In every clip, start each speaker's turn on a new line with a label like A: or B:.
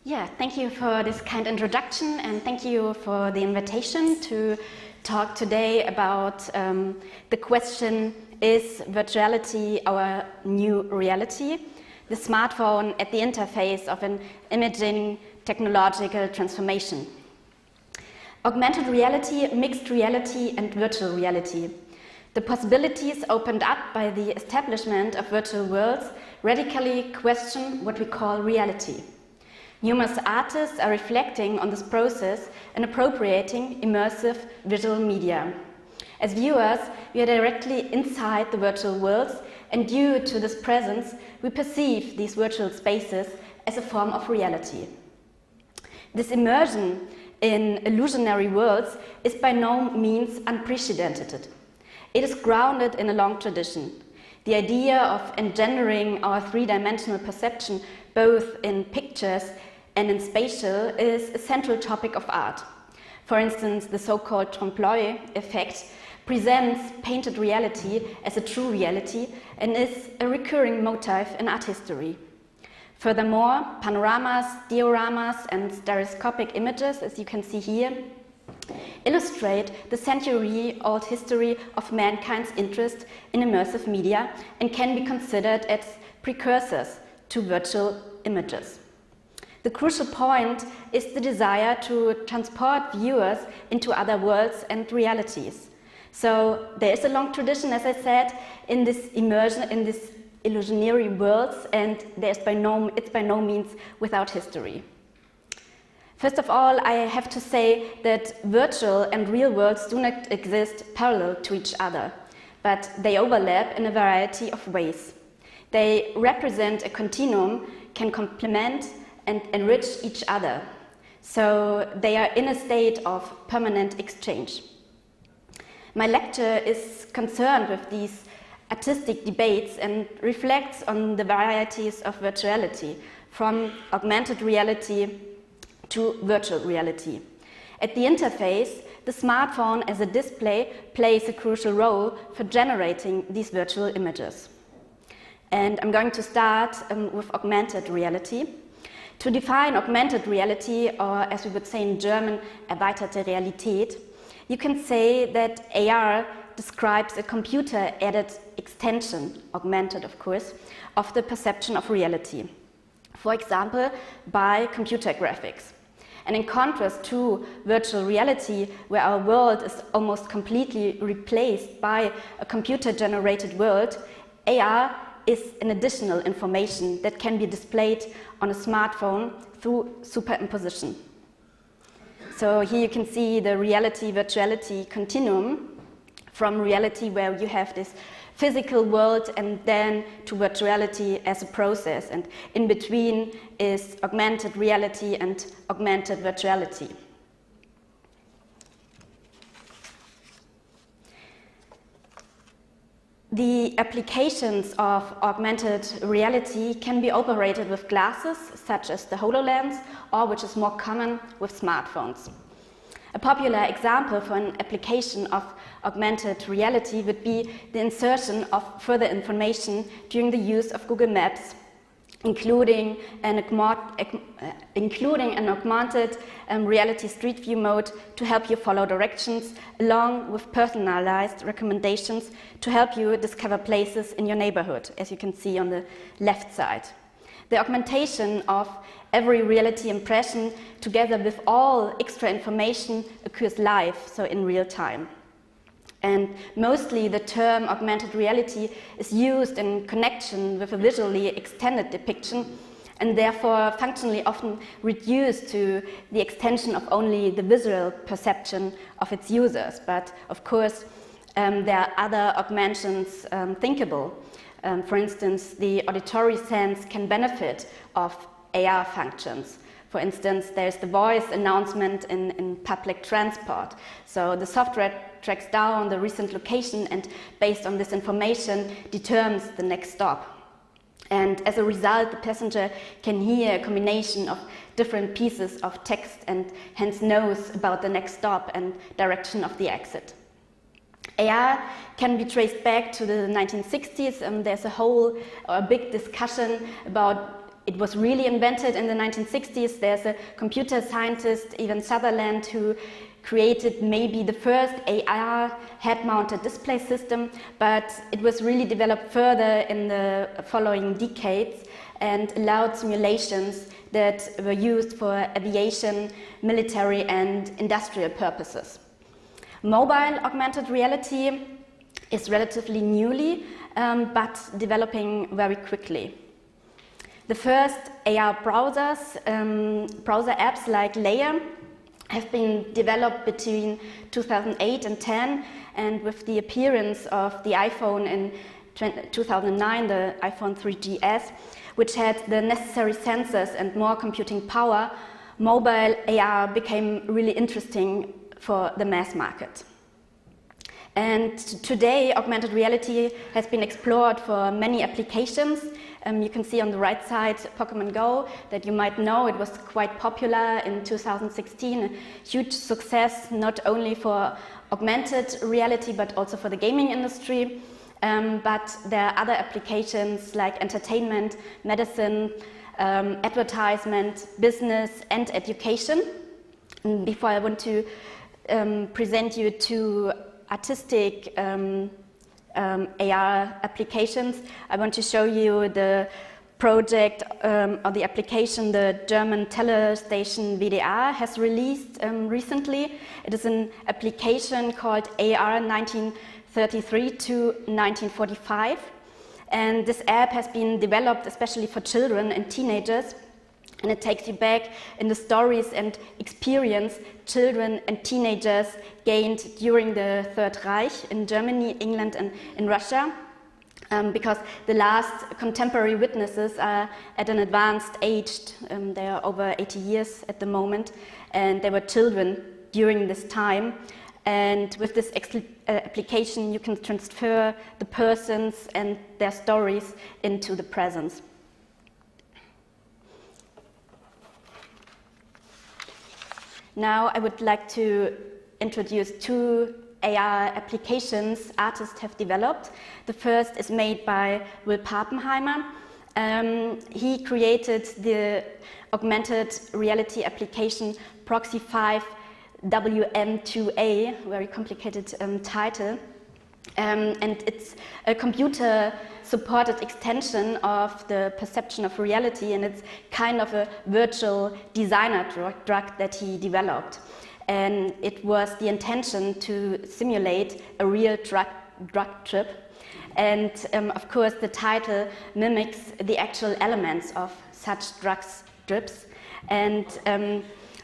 A: Yeah, thank you for this kind introduction, and thank you for the invitation to talk today about the question, is virtuality our new reality? The smartphone at the interface of an imaging technological transformation. Augmented reality, mixed reality, and virtual reality. The possibilities opened up by the establishment of virtual worlds radically question what we call reality. Numerous artists are reflecting on this process and appropriating immersive visual media. As viewers, we are directly inside the virtual worlds, and due to this presence, we perceive these virtual spaces as a form of reality. This immersion in illusionary worlds is by no means unprecedented. It is grounded in a long tradition. The idea of engendering our three-dimensional perception both in pictures and in spatial is a central topic of art. For instance, the so-called trompe-l'oeil effect presents painted reality as a true reality and is a recurring motif in art history. Furthermore, panoramas, dioramas, and stereoscopic images, as you can see here, illustrate the century-old history of mankind's interest in immersive media and can be considered as precursors to virtual images. The crucial point is the desire to transport viewers into other worlds and realities. So there is a long tradition, as I said, in this immersion, in this illusionary worlds, and it's by no means without history. First of all, I have to say that virtual and real worlds do not exist parallel to each other, but they overlap in a variety of ways. They represent a continuum, can complement and enrich each other. So they are in a state of permanent exchange. My lecture is concerned with these artistic debates and reflects on the varieties of virtuality, from augmented reality to virtual reality. At the interface, the smartphone as a display plays a crucial role for generating these virtual images. And I'm going to start with augmented reality. To define augmented reality, or as we would say in German, erweiterte Realität, you can say that AR describes a computer-aided extension, augmented of course, of the perception of reality. For example, by computer graphics. And in contrast to virtual reality, where our world is almost completely replaced by a computer-generated world, AR is an additional information that can be displayed on a smartphone through superimposition. So here you can see the reality-virtuality continuum, from reality where you have this physical world and then to virtuality as a process, and in between is augmented reality and augmented virtuality. The applications of augmented reality can be operated with glasses, such as the HoloLens, or which is more common, with smartphones. A popular example for an application of augmented reality would be the insertion of further information during the use of Google Maps, including an augmented reality street view mode to help you follow directions, along with personalized recommendations to help you discover places in your neighborhood, as you can see on the left side. The augmentation of every reality impression, together with all extra information, occurs live, so in real time. And mostly the term augmented reality is used in connection with a visually extended depiction, and therefore functionally often reduced to the extension of only the visual perception of its users. But of course, there are other augmentations thinkable. For instance, the auditory sense can benefit of AR functions. For instance, there's the voice announcement in public transport. So the software tracks down the recent location and, based on this information, determines the next stop. And as a result, the passenger can hear a combination of different pieces of text and hence knows about the next stop and direction of the exit. AR can be traced back to the 1960s, and there's a big discussion about it was really invented in the 1960s. There's a computer scientist, Ivan Sutherland, who created maybe the first AR head-mounted display system, but it was really developed further in the following decades and allowed simulations that were used for aviation, military and industrial purposes. Mobile augmented reality is relatively newly, but developing very quickly. The first AR browsers, browser apps like Layer, have been developed between 2008 and 10, and with the appearance of the iPhone in 2009, the iPhone 3GS, which had the necessary sensors and more computing power, mobile AR became really interesting for the mass market. And today, augmented reality has been explored for many applications. You can see on the right side Pokemon Go, that you might know. It was quite popular in 2016, a huge success not only for augmented reality but also for the gaming industry. But there are other applications like entertainment, medicine, advertisement, business and education. And before I want to present you two artistic AR applications, I want to show you the project or the application the German telestation WDR has released recently. It is an application called AR 1933 to 1945, and this app has been developed especially for children and teenagers, and it takes you back in the stories and experience children and teenagers gained during the Third Reich in Germany, England and in Russia, because the last contemporary witnesses are at an advanced age. They are over 80 years at the moment, and they were children during this time. And with this application you can transfer the persons and their stories into the present. Now I would like to introduce two AR applications artists have developed. The first is made by Will Pappenheimer. He created the augmented reality application Proxy 5 WM2A, very complicated title. And it's a computer-supported extension of the perception of reality, and it's kind of a virtual designer drug that he developed. And it was the intention to simulate a real drug trip. And of course the title mimics the actual elements of such drug trips and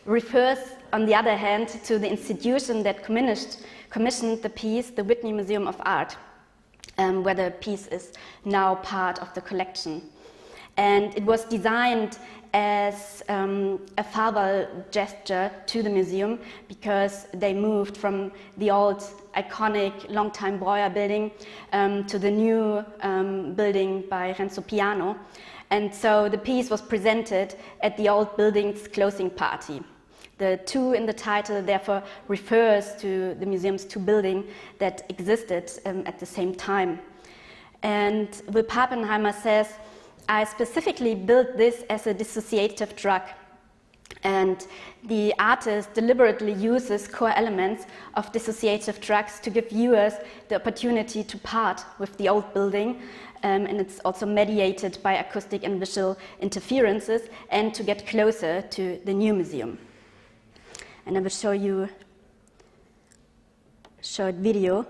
A: refers, on the other hand, to the institution that commissioned the piece, the Whitney Museum of Art, where the piece is now part of the collection. And it was designed as a farewell gesture to the museum, because they moved from the old iconic long-time Breuer building to the new building by Renzo Piano. And so the piece was presented at the old building's closing party. The two in the title therefore refers to the museum's two buildings that existed at the same time. And Will Pappenheimer says, I specifically built this as a dissociative drug. And the artist deliberately uses core elements of dissociative drugs to give viewers the opportunity to part with the old building. And it's also mediated by acoustic and visual interferences, and to get closer to the new museum. And I will show you a short video.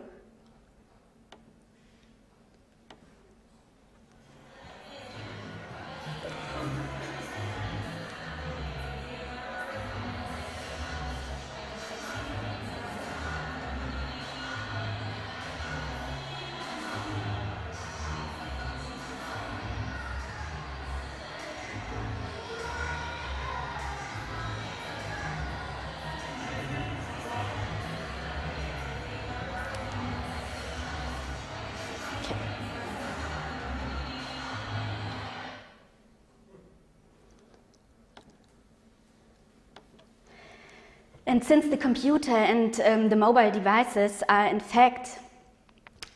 A: And since the computer and the mobile devices are in fact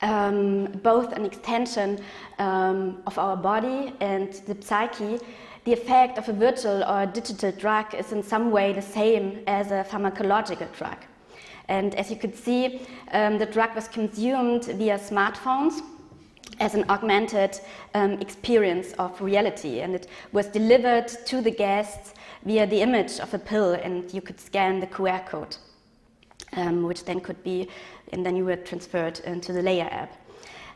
A: both an extension of our body and the psyche, The effect of a virtual or digital drug is in some way the same as a pharmacological drug. And as you could see, the drug was consumed via smartphones as an augmented experience of reality, and it was delivered to the guests via the image of a pill, and you could scan the QR code, which then could be, and then you were transferred into the Layer app.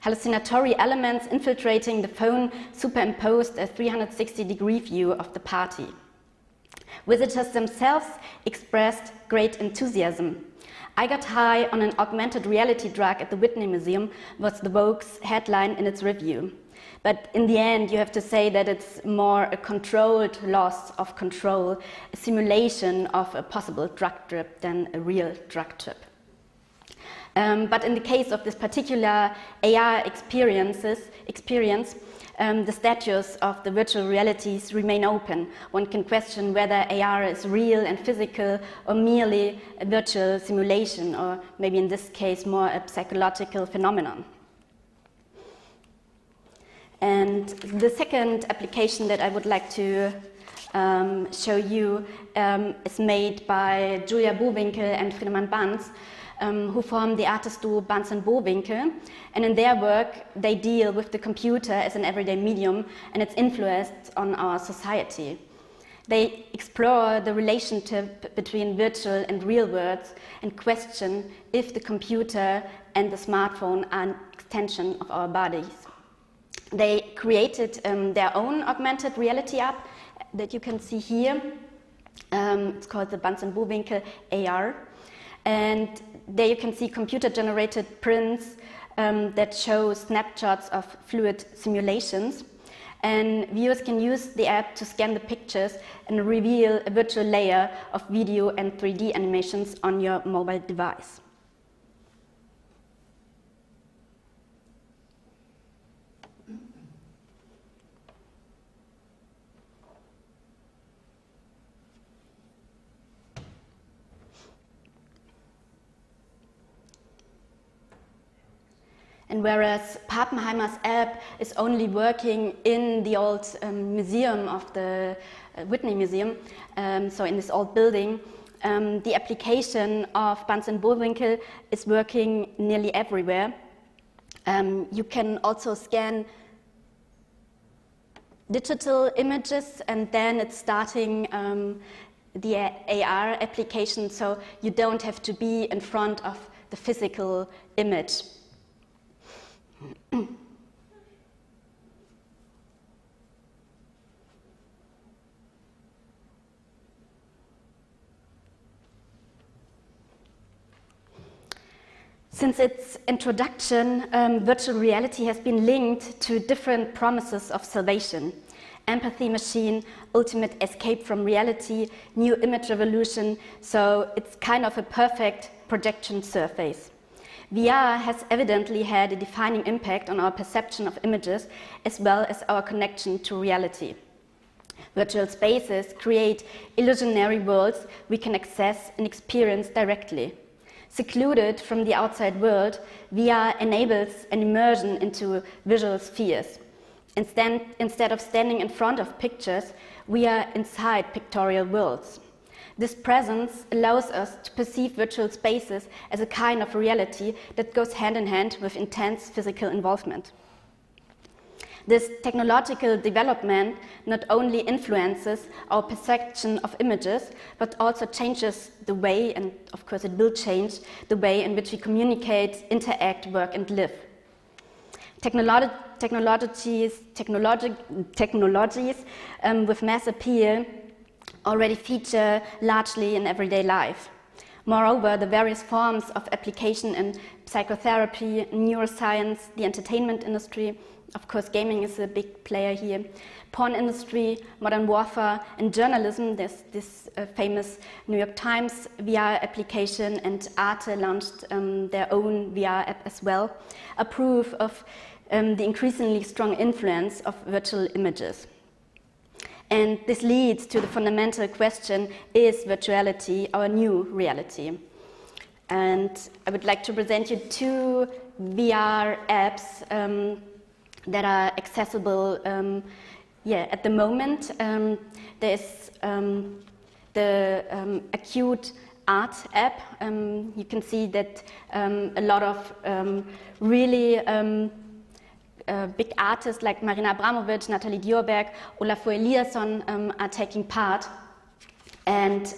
A: Hallucinatory elements infiltrating the phone superimposed a 360-degree view of the party. Visitors themselves expressed great enthusiasm. "I got high on an augmented reality drug at the Whitney Museum" was the Vogue's headline in its review. But in the end, you have to say that it's more a controlled loss of control, a simulation of a possible drug trip than a real drug trip. But in the case of this particular AR experience, the status of the virtual realities remain open. One can question whether AR is real and physical or merely a virtual simulation, or maybe in this case more a psychological phenomenon. And the second application that I would like to show you is made by Julia Bowinkel and Friedemann Banz, who form the artist duo Banz and Bowinkel. And in their work, they deal with the computer as an everyday medium and its influence on our society. They explore the relationship between virtual and real worlds and question if the computer and the smartphone are an extension of our bodies. They created their own augmented reality app that you can see here. It's called the Banz and Bowinkel AR. And there you can see computer-generated prints that show snapshots of fluid simulations. And viewers can use the app to scan the pictures and reveal a virtual layer of video and 3D animations on your mobile device. And whereas Pappenheimer's app is only working in the old museum of the Whitney Museum, so in this old building, the application of Banz and Bowinkel is working nearly everywhere. You can also scan digital images, and then it's starting the AR application, so you don't have to be in front of the physical image. Since its introduction, virtual reality has been linked to different promises of salvation: empathy machine, ultimate escape from reality, new image revolution, so it's kind of a perfect projection surface. VR has evidently had a defining impact on our perception of images as well as our connection to reality. Virtual spaces create illusionary worlds we can access and experience directly. Secluded from the outside world, VR enables an immersion into visual spheres. Instead of standing in front of pictures, we are inside pictorial worlds. This presence allows us to perceive virtual spaces as a kind of reality that goes hand in hand with intense physical involvement. This technological development not only influences our perception of images, but also changes the way, and of course it will change, the way in which we communicate, interact, work, and live. Technologies with mass appeal already feature largely in everyday life. Moreover, the various forms of application in psychotherapy, neuroscience, the entertainment industry, of course gaming is a big player here, porn industry, modern warfare, and journalism. There's this famous New York Times VR application, and Arte launched their own VR app as well, are proof of the increasingly strong influence of virtual images. And this leads to the fundamental question, is virtuality our new reality? And I would like to present you two VR apps that are accessible yeah, at the moment there's the Acute Art app. You can see that a lot of really big artists like Marina Abramovic, Natalie Djurberg, Olafur Eliasson are taking part. And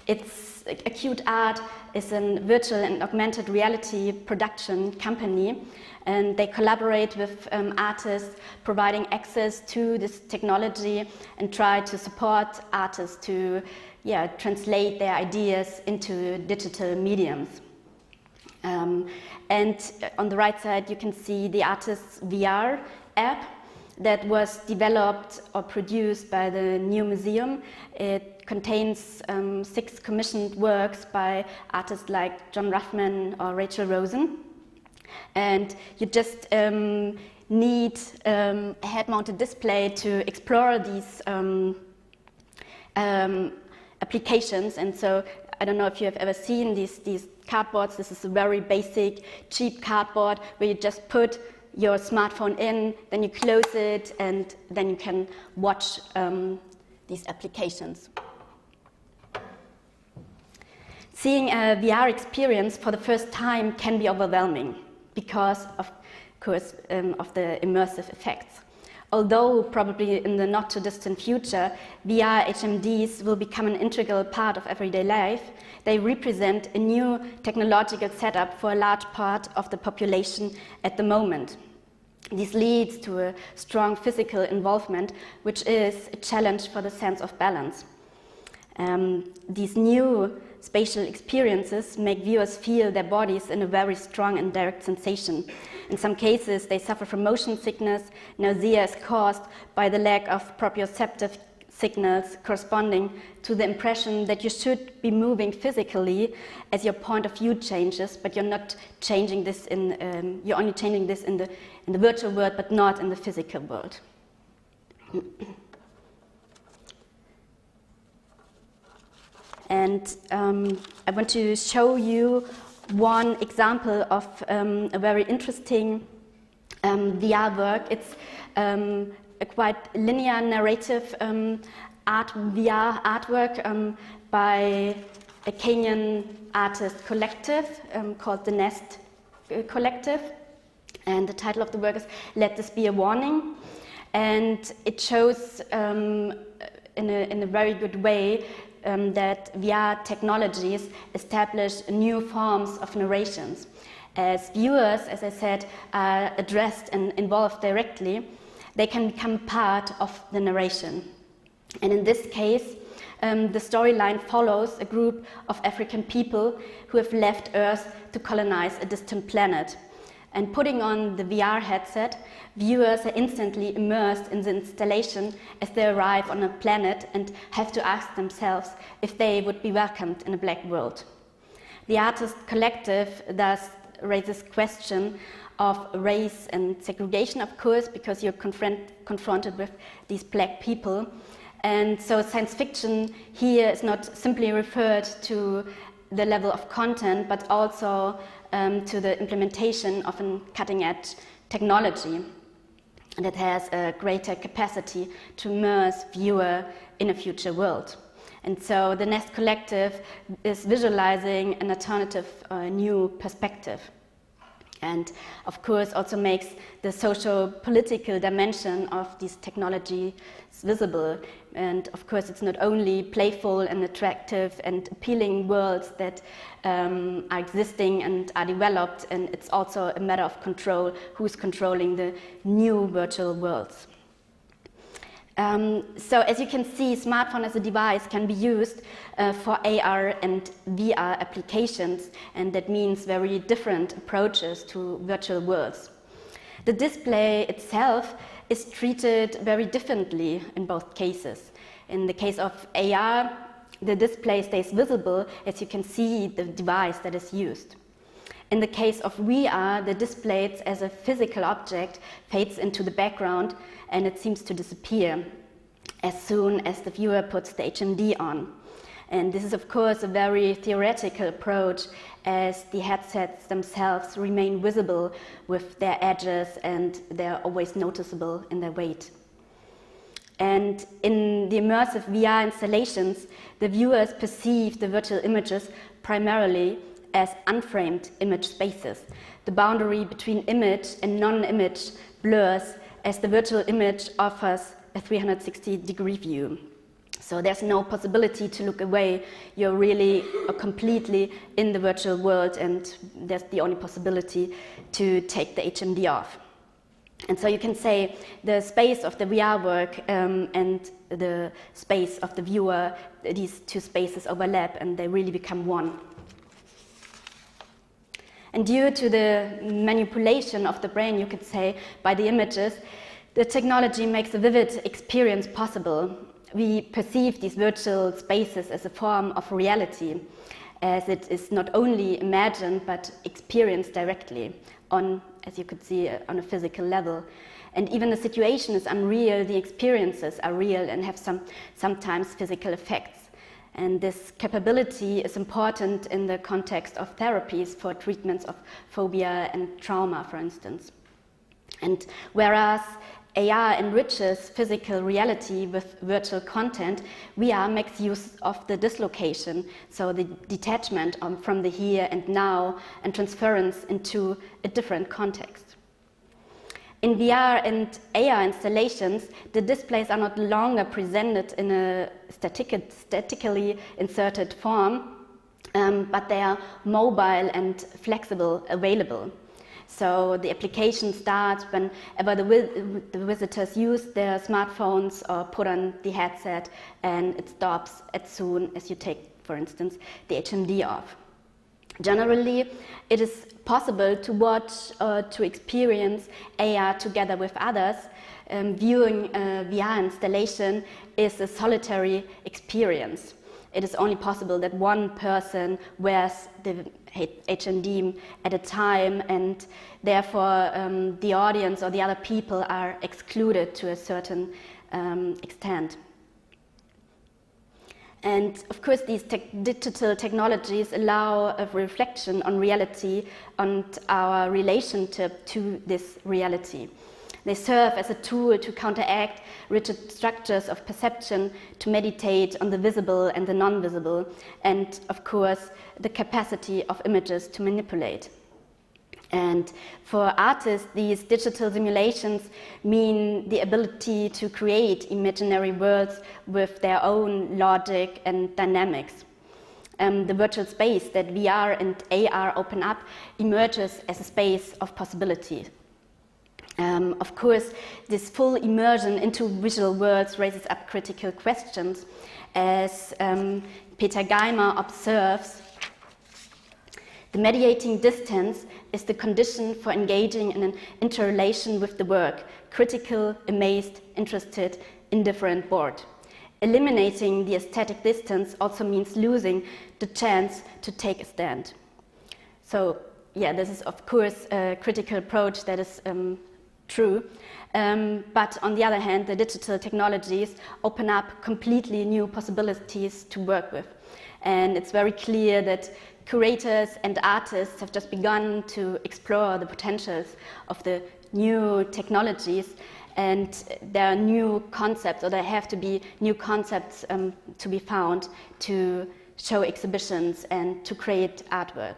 A: it's Acute Art is a virtual and augmented reality production company, and they collaborate with artists, providing access to this technology and try to support artists to translate their ideas into digital mediums. And on the right side you can see the artist's VR app that was developed or produced by the New Museum. It contains 6 commissioned works by artists like John Ruffman or Rachel Rosen. And you just need a head-mounted display to explore these applications. And so I don't know if you have ever seen these cardboards. This is a very basic, cheap cardboard where you just put your smartphone in, then you close it, and then you can watch these applications. Seeing a VR experience for the first time can be overwhelming because, of course, of the immersive effects. Although probably in the not too distant future, VR HMDs will become an integral part of everyday life, they represent a new technological setup for a large part of the population at the moment. This leads to a strong physical involvement, which is a challenge for the sense of balance. These new spatial experiences make viewers feel their bodies in a very strong and direct sensation. In some cases, they suffer from motion sickness. Nausea is caused by the lack of proprioceptive signals corresponding to the impression that you should be moving physically as your point of view changes, but you're not changing this you're only changing this in the virtual world, but not in the physical world. And I want to show you one example of a very interesting VR work. It's a quite linear narrative VR artwork by a Kenyan artist collective called the Nest Collective. And the title of the work is Let This Be a Warning. And it shows in a very good way that VR technologies establish new forms of narrations. As viewers, as I said, are addressed and involved directly, they can become part of the narration. And in this case, the storyline follows a group of African people who have left Earth to colonize a distant planet. And putting on the VR headset, viewers are instantly immersed in the installation as they arrive on a planet and have to ask themselves if they would be welcomed in a black world. The artist collective thus raises question of race and segregation, of course, because you're confronted with these black people. And so science fiction here is not simply referred to the level of content, but also to the implementation of a cutting-edge technology that has a greater capacity to immerse viewer in a future world. And so the Nest Collective is visualizing an alternative, new perspective. And of course also makes the socio-political dimension of these technologies visible. And of course it's not only playful and attractive and appealing worlds that are existing and are developed, and it's also a matter of control, who's controlling the new virtual worlds. So as you can see, smartphone as a device can be used for AR and VR applications, and that means very different approaches to virtual worlds. The display itself is treated very differently in both cases. In the case of AR, the display stays visible as you can see the device that is used. In the case of VR, the display as a physical object fades into the background and it seems to disappear as soon as the viewer puts the HMD on. And this is of course a very theoretical approach, as the headsets themselves remain visible with their edges and they're always noticeable in their weight. And in the immersive VR installations, the viewers perceive the virtual images primarily as unframed image spaces. The boundary between image and non-image blurs as the virtual image offers a 360-degree view. So there's no possibility to look away. You're really or completely in the virtual world, and there's the only possibility to take the HMD off. And so you can say the space of the VR work and the space of the viewer, these two spaces overlap and they really become one. And due to the manipulation of the brain, you could say, by the images, the technology makes a vivid experience possible. We perceive these virtual spaces as a form of reality, as it is not only imagined but experienced directly on, as you could see, on a physical level. And even the situation is unreal, the experiences are real and have sometimes physical effects. And this capability is important in the context of therapies for treatments of phobia and trauma, for instance. And whereas AR enriches physical reality with virtual content, VR makes use of the dislocation, so the detachment from the here and now and transference into a different context. In VR and AR installations, the displays are not longer presented in a statically inserted form, but they are mobile and flexible, available. So the application starts whenever the visitors use their smartphones or put on the headset, and it stops as soon as you take, for instance, the HMD off. Generally, it is possible to watch or to experience AR together with others. Viewing a VR installation is a solitary experience. It is only possible that one person wears the HMD at a time, and therefore the audience or the other people are excluded to a certain extent. And of course, these digital technologies allow a reflection on reality and our relationship to this reality. They serve as a tool to counteract rigid structures of perception, to meditate on the visible and the non-visible, and of course, the capacity of images to manipulate. And for artists, these digital simulations mean the ability to create imaginary worlds with their own logic and dynamics. The virtual space that VR and AR open up emerges as a space of possibility. Of course, this full immersion into visual worlds raises up critical questions. As Peter Geimer observes, the mediating distance is the condition for engaging in an interrelation with the work, critical, amazed, interested, indifferent, bored. Eliminating the aesthetic distance also means losing the chance to take a stand. So, yeah, this is of course a critical approach that is true, but on the other hand, the digital technologies open up completely new possibilities to work with. And it's very clear that curators and artists have just begun to explore the potentials of the new technologies, and there are new concepts, or there have to be new concepts to be found to show exhibitions and to create artwork.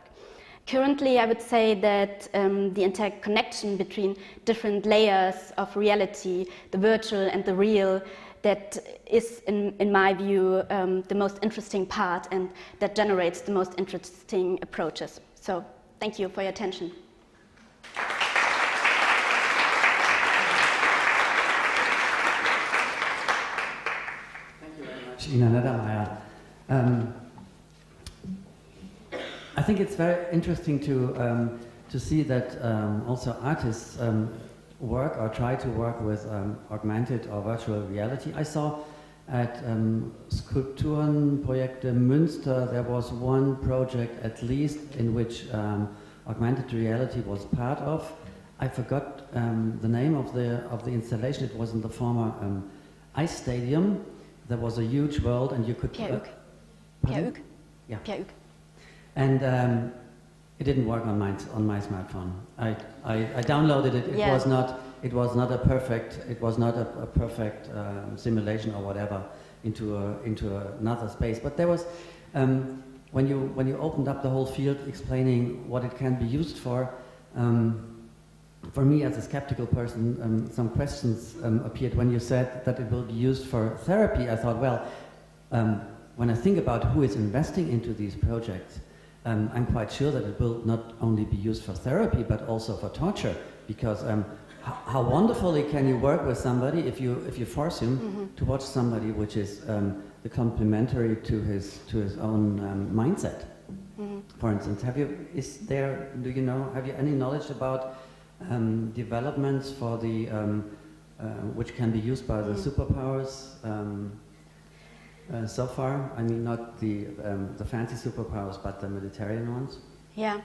A: Currently, I would say that the interconnection between different layers of reality, the virtual and the real, that is, in my view, the most interesting part, and that generates the most interesting approaches. So, thank you for your attention.
B: Thank you very much, Ina Neddermayer. I think it's very interesting to see that also artists work or try to work with augmented or virtual reality. I saw at Skulpturenprojekte Münster there was one project at least in which augmented reality was part of. I forgot the name of the installation. It was in the former ice stadium. There was a huge world, and you could.
A: Pierre-Hugues.
B: Yeah.
A: Pierre-Hugues.
B: And it didn't work on my smartphone. I downloaded it. It was not it was not a perfect simulation or whatever into another space. But there was when you opened up the whole field, explaining what it can be used for me as a skeptical person, some questions appeared when you said that it will be used for therapy. I thought, well, when I think about who is investing into these projects, I'm quite sure that it will not only be used for therapy, but also for torture, because how wonderfully can you work with somebody if you force him to watch somebody which is the complementary to his own mindset. For instance, have you any knowledge about developments for the which can be used by the superpowers so far? I mean, not the fancy superpowers, but the Mediterranean ones.
A: Yeah,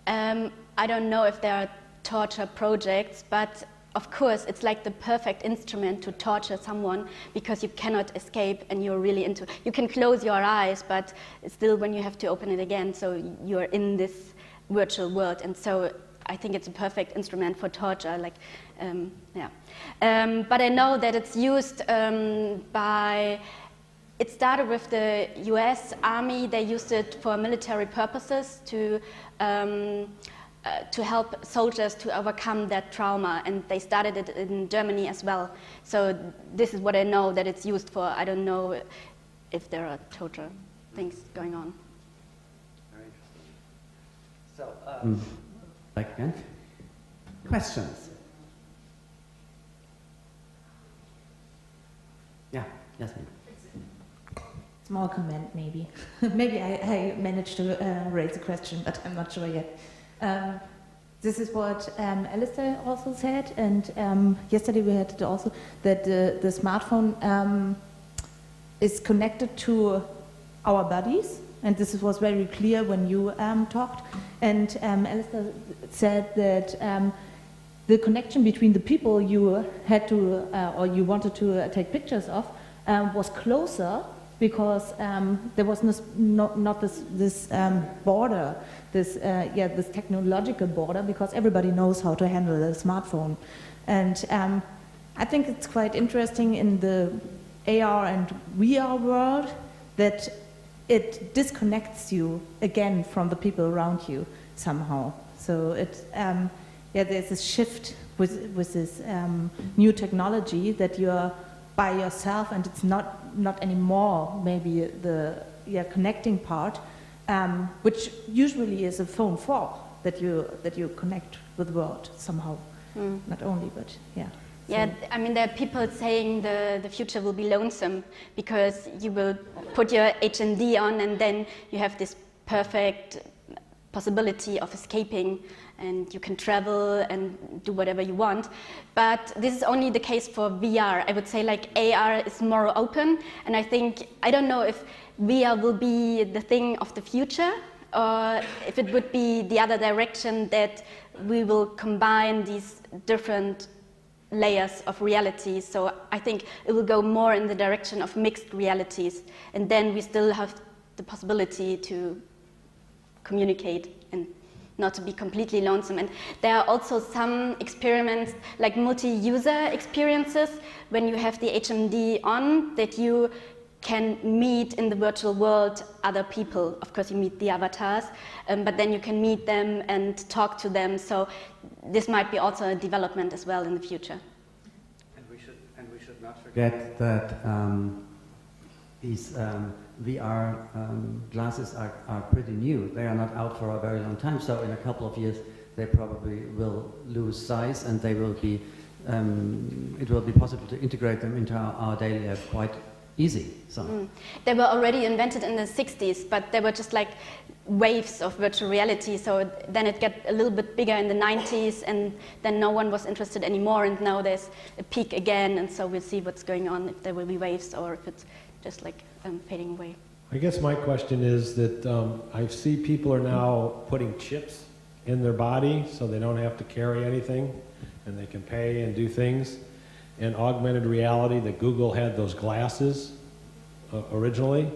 A: I don't know if there are torture projects, but of course it's like the perfect instrument to torture someone, because you cannot escape and you're really into. You can close your eyes, but still when you have to open it again, so you're in this virtual world, and so I think it's a perfect instrument for torture. Like, but I know that it's used by. It started with the U.S. Army. They used it for military purposes to help soldiers to overcome that trauma, and they started it in Germany as well. So this is what I know that it's used for. I don't know if there are torture things going on.
B: Very interesting. So, back again. Questions? Yeah, Jasmin.
C: Small comment, maybe. Maybe I managed to raise a question, but I'm not sure yet. This is what Alistair also said, and yesterday we had it also, that the smartphone is connected to our bodies, and this was very clear when you talked. And Alistair said that the connection between the people you had to, or you wanted to take pictures of, was closer, because there was not this border, this technological border, because everybody knows how to handle a smartphone. And I think it's quite interesting in the AR and VR world that it disconnects you again from the people around you somehow. So there's this shift with this new technology that you're by yourself, and it's not anymore maybe the connecting part, which usually is a phone for that you connect with the world somehow. Not only, but yeah.
A: Yeah, I mean, there are people saying the future will be lonesome, because you will put your HMD on and then you have this perfect possibility of escaping, and you can travel and do whatever you want. But this is only the case for VR. I would say like AR is more open, and I don't know if VR will be the thing of the future, or if it would be the other direction, that we will combine these different layers of reality. So I think it will go more in the direction of mixed realities, and then we still have the possibility to communicate and not to be completely lonesome. And there are also some experiments, like multi-user experiences, when you have the HMD on, that you can meet in the virtual world other people. Of course, you meet the avatars, but then you can meet them and talk to them. So this might be also a development as well in the future.
B: And we should not forget that these VR glasses are pretty new. They are not out for a very long time, so in a couple of years they probably will lose size, and they will be. It will be possible to integrate them into our daily life quite easy. So
A: they were already invented in the 60s, but they were just like waves of virtual reality. So then it got a little bit bigger in the 90s, and then no one was interested anymore. And now there's a peak again, and so we'll see what's going on, if there will be waves or if it's just like fading away.
D: I guess my question is that I see people are now putting chips in their body so they don't have to carry anything, and they can pay and do things. And augmented reality, that Google had those glasses originally.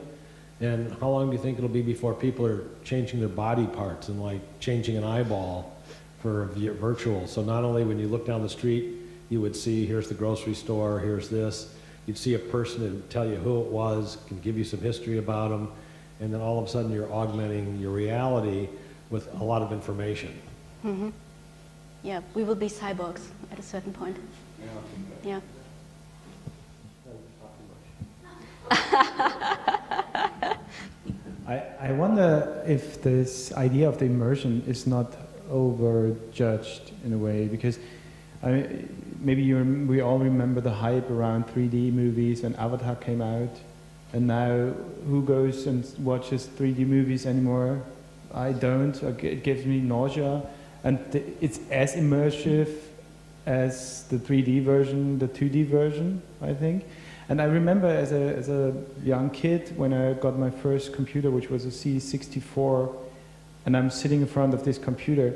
D: And how long do you think it'll be before people are changing their body parts and like changing an eyeball for virtual? So not only when you look down the street, you would see, here's the grocery store, here's this. You'd see a person and tell you who it was, can give you some history about them, and then all of a sudden you're augmenting your reality with a lot of information.
A: Mm-hmm. Yeah, we will be cyborgs at a certain point. Yeah.
E: I wonder if this idea of the immersion is not overjudged in a way, because maybe we all remember the hype around 3D movies when Avatar came out, and now who goes and watches 3D movies anymore? I don't. It gives me nausea, and it's as immersive as the 3D version, the 2D version, I think. And I remember as a young kid when I got my first computer, which was a C64, and I'm sitting in front of this computer,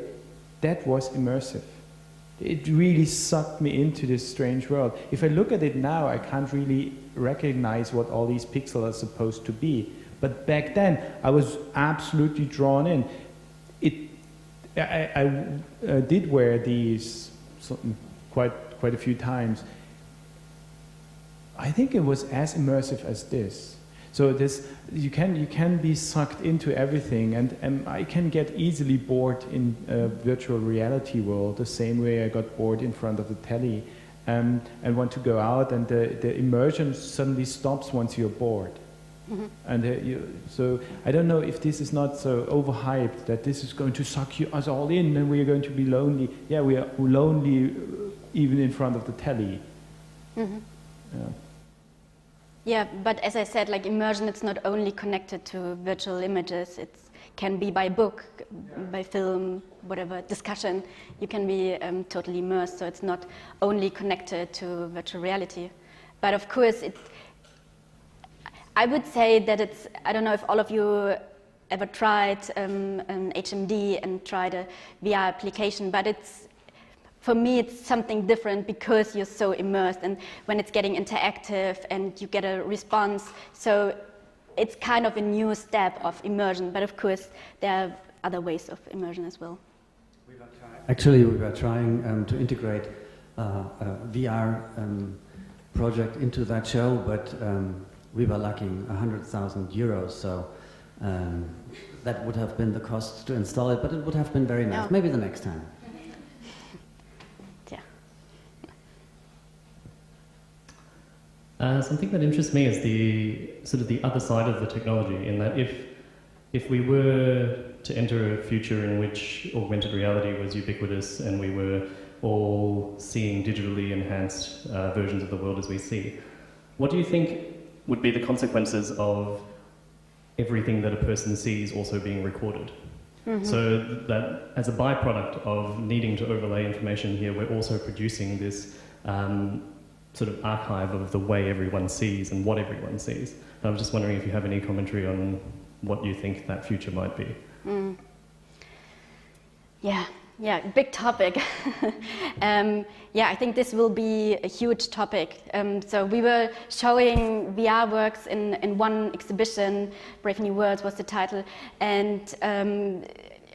E: that was immersive. It really sucked me into this strange world. If I look at it now, I can't really recognize what all these pixels are supposed to be. But back then, I was absolutely drawn in. I did wear these quite a few times. I think it was as immersive as this. So you can be sucked into everything, and I can get easily bored in a virtual reality world the same way I got bored in front of the telly, and want to go out, and the immersion suddenly stops once you're bored. Mm-hmm. And so I don't know if this is not so overhyped that this is going to suck us all in, and we are going to be lonely. Yeah, we are lonely even in front of the telly. Mm-hmm. Yeah.
A: Yeah, but as I said, like immersion, it's not only connected to virtual images. It can be by book, by film, whatever, discussion. You can be totally immersed, so it's not only connected to virtual reality. But of course, I would say that it's, I don't know if all of you ever tried an HMD and tried a VR application, but for me, it's something different because you're so immersed, and when it's getting interactive and you get a response, so it's kind of a new step of immersion. But of course, there are other ways of immersion as well.
B: Actually, we were trying to integrate a VR project into that show, but we were lacking 100,000 euros, so that would have been the cost to install it, but it would have been very nice. Maybe the next time.
F: Something that interests me is the other side of the technology, in that if we were to enter a future in which augmented reality was ubiquitous and we were all seeing digitally enhanced versions of the world as we see, what do you think would be the consequences of everything that a person sees also being recorded? Mm-hmm. So that as a byproduct of needing to overlay information here, we're also producing this sort of archive of the way everyone sees and what everyone sees. And I was just wondering if you have any commentary on what you think that future might be. Mm.
A: Yeah, big topic. I think this will be a huge topic. So we were showing VR works in one exhibition, Brave New Worlds was the title,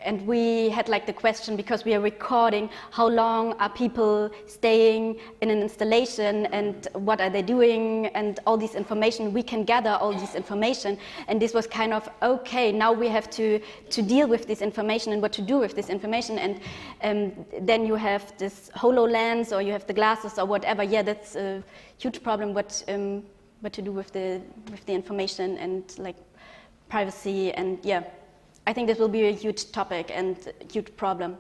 A: and we had like the question, because we are recording, how long are people staying in an installation and what are they doing, and all this information, we can gather all this information. And this was kind of, okay, now we have to deal with this information and what to do with this information. And then you have this HoloLens, or you have the glasses or whatever. Yeah, that's a huge problem, what to do with the information and like privacy, and yeah. I think this will be a huge topic and a huge problem.